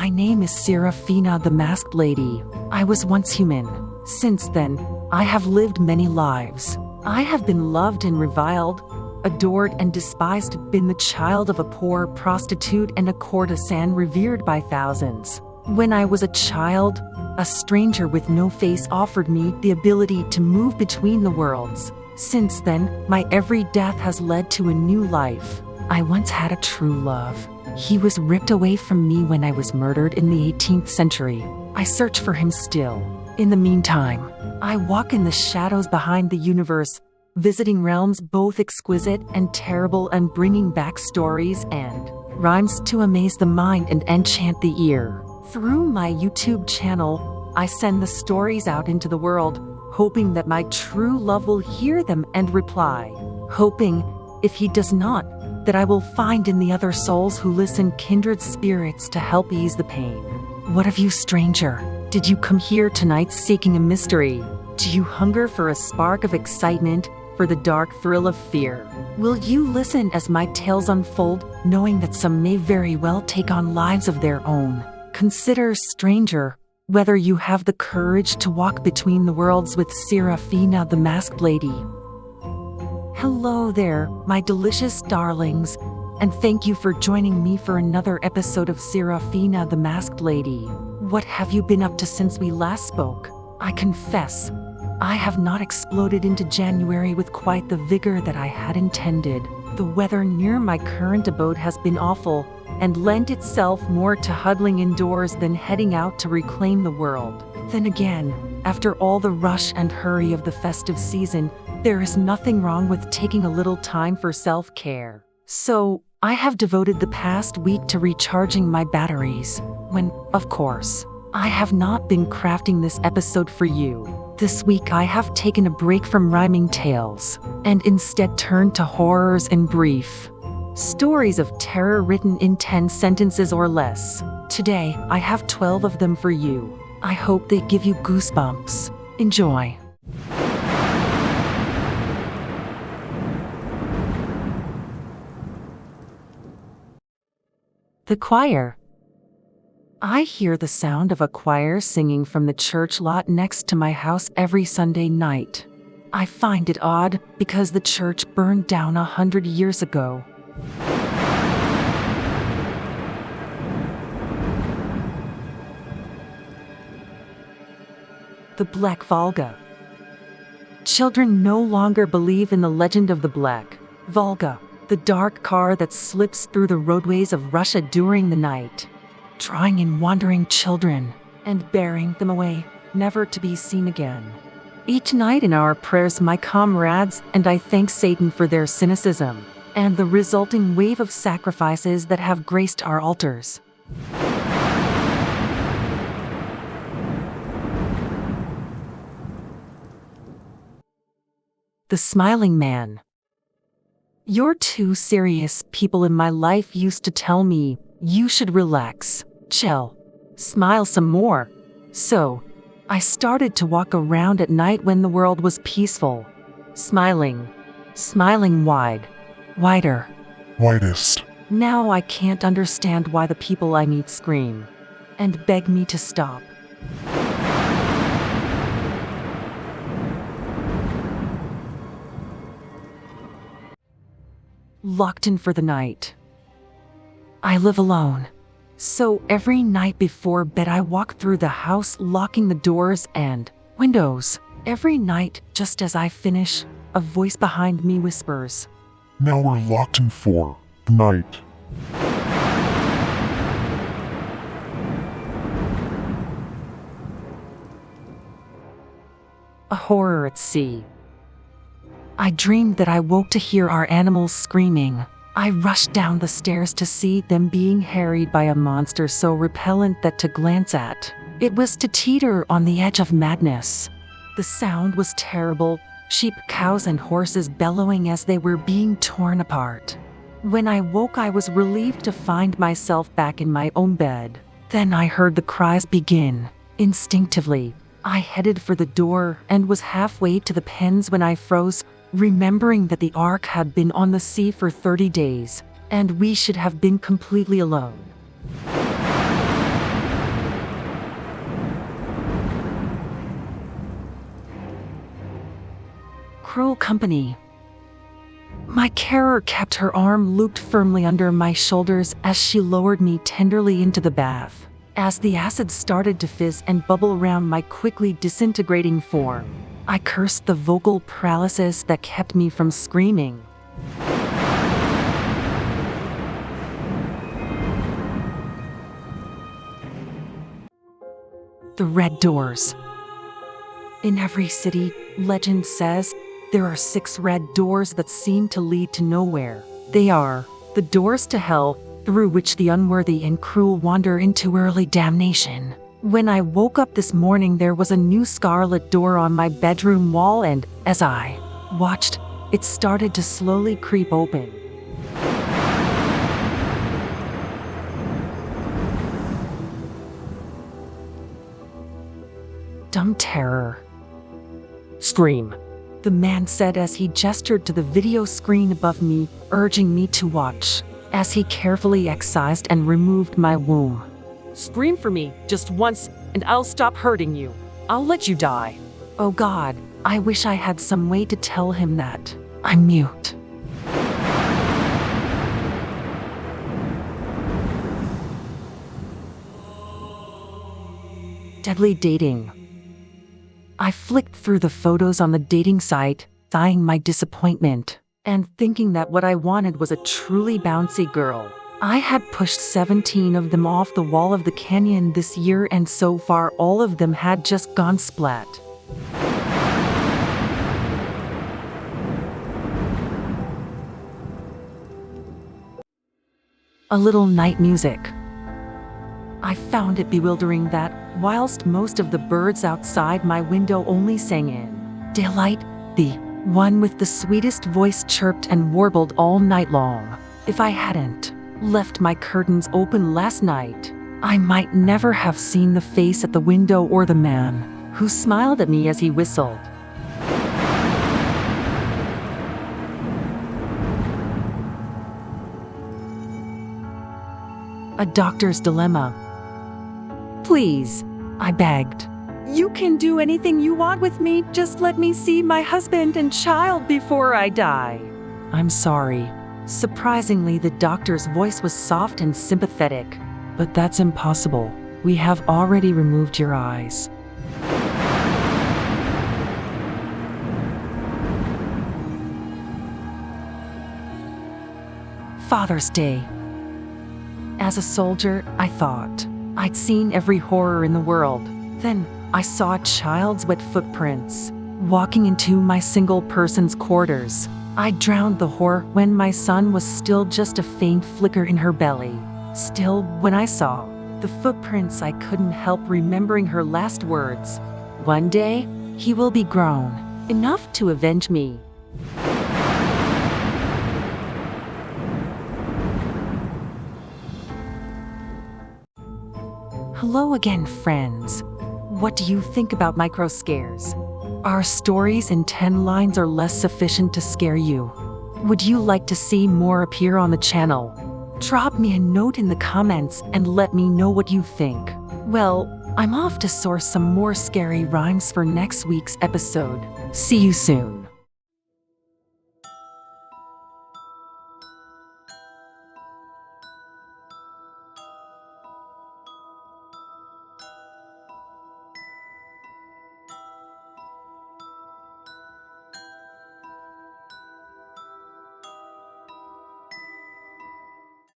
My name is Seraphina the Masked Lady. I was once human. Since then, I have lived many lives. I have been loved and reviled, adored and despised, been the child of a poor prostitute and a courtesan revered by thousands. When I was a child, a stranger with no face offered me the ability to move between the worlds. Since then, my every death has led to a new life. I once had a true love. He was ripped away from me when I was murdered in the 18th century. I search for him still. In the meantime, I walk in the shadows behind the universe, visiting realms both exquisite and terrible and bringing back stories and rhymes to amaze the mind and enchant the ear. Through my YouTube channel, I send the stories out into the world, hoping that my true love will hear them and reply. Hoping, if he does not, that I will find in the other souls who listen kindred spirits to help ease the pain. What of you, stranger? Did you come here tonight seeking a mystery? Do you hunger for a spark of excitement, for the dark thrill of fear? Will you listen as my tales unfold, knowing that some may very well take on lives of their own? Consider, stranger, whether you have the courage to walk between the worlds with Seraphina the Masked Lady. Hello there, my delicious darlings, and thank you for joining me for another episode of Seraphina the Masked Lady. What have you been up to since we last spoke? I confess, I have not exploded into January with quite the vigor that I had intended. The weather near my current abode has been awful and lent itself more to huddling indoors than heading out to reclaim the world. Then again, after all the rush and hurry of the festive season, there is nothing wrong with taking a little time for self-care. So, I have devoted the past week to recharging my batteries, when, of course, I have not been crafting this episode for you. This week I have taken a break from rhyming tales, and instead turned to horrors in brief. Stories of terror written in 10 sentences or less. Today, I have 12 of them for you. I hope they give you goosebumps. Enjoy. The choir. I hear the sound of a choir singing from the church lot next to my house every Sunday night. I find it odd because the church burned down 100 years ago. The Black Volga. Children no longer believe in the legend of the Black Volga, the dark car that slips through the roadways of Russia during the night, drawing in wandering children and bearing them away, never to be seen again. Each night in our prayers, my comrades and I thank Satan for their cynicism and the resulting wave of sacrifices that have graced our altars. The Smiling Man. You're too serious. People in my life used to tell me, you should relax, chill, smile some more. So, I started to walk around at night when the world was peaceful, smiling wide, wider, widest. Now I can't understand why the people I meet scream and beg me to stop. Locked in for the night. I live alone, so every night before bed I walk through the house locking the doors and windows. Every night, just as I finish, a voice behind me whispers, "Now we're locked in for the night." A horror at sea. I dreamed that I woke to hear our animals screaming. I rushed down the stairs to see them being harried by a monster so repellent that to glance at, it was to teeter on the edge of madness. The sound was terrible, sheep, cows, and horses bellowing as they were being torn apart. When I woke, I was relieved to find myself back in my own bed. Then I heard the cries begin. Instinctively, I headed for the door and was halfway to the pens when I froze, remembering that the Ark had been on the sea for 30 days, and we should have been completely alone. cruel company. My carer kept her arm looped firmly under my shoulders as she lowered me tenderly into the bath. As the acid started to fizz and bubble around my quickly disintegrating form, I cursed the vocal paralysis that kept me from screaming. The red doors. In every city, legend says, there are 6 red doors that seem to lead to nowhere. They are the doors to hell, through which the unworthy and cruel wander into early damnation. When I woke up this morning, there was a new scarlet door on my bedroom wall, and as I watched, it started to slowly creep open. Dumb terror. Scream, the man said as he gestured to the video screen above me, urging me to watch, as he carefully excised and removed my womb. Scream for me, just once, and I'll stop hurting you. I'll let you die. Oh God, I wish I had some way to tell him that. I'm mute. Deadly dating. I flicked through the photos on the dating site, sighing my disappointment, and thinking that what I wanted was a truly bouncy girl. I had pushed 17 of them off the wall of the canyon this year, and so far all of them had just gone splat. A little night music. I found it bewildering that, whilst most of the birds outside my window only sang in daylight, the one with the sweetest voice chirped and warbled all night long. If I hadn't left my curtains open last night, I might never have seen the face at the window or the man who smiled at me as he whistled. A doctor's dilemma. Please, I begged. You can do anything you want with me, just let me see my husband and child before I die. I'm sorry. Surprisingly, the doctor's voice was soft and sympathetic. But that's impossible. We have already removed your eyes. Father's Day. As a soldier, I thought I'd seen every horror in the world. Then I saw a child's wet footprints walking into my single person's quarters. I drowned the horror when my son was still just a faint flicker in her belly. Still, when I saw the footprints, I couldn't help remembering her last words. One day, he will be grown enough to avenge me. Hello again, friends. What do you think about micro scares? Our stories in 10 lines or less sufficient to scare you? Would you like to see more appear on the channel? Drop me a note in the comments and let me know what you think. Well, I'm off to source some more scary rhymes for next week's episode. See you soon.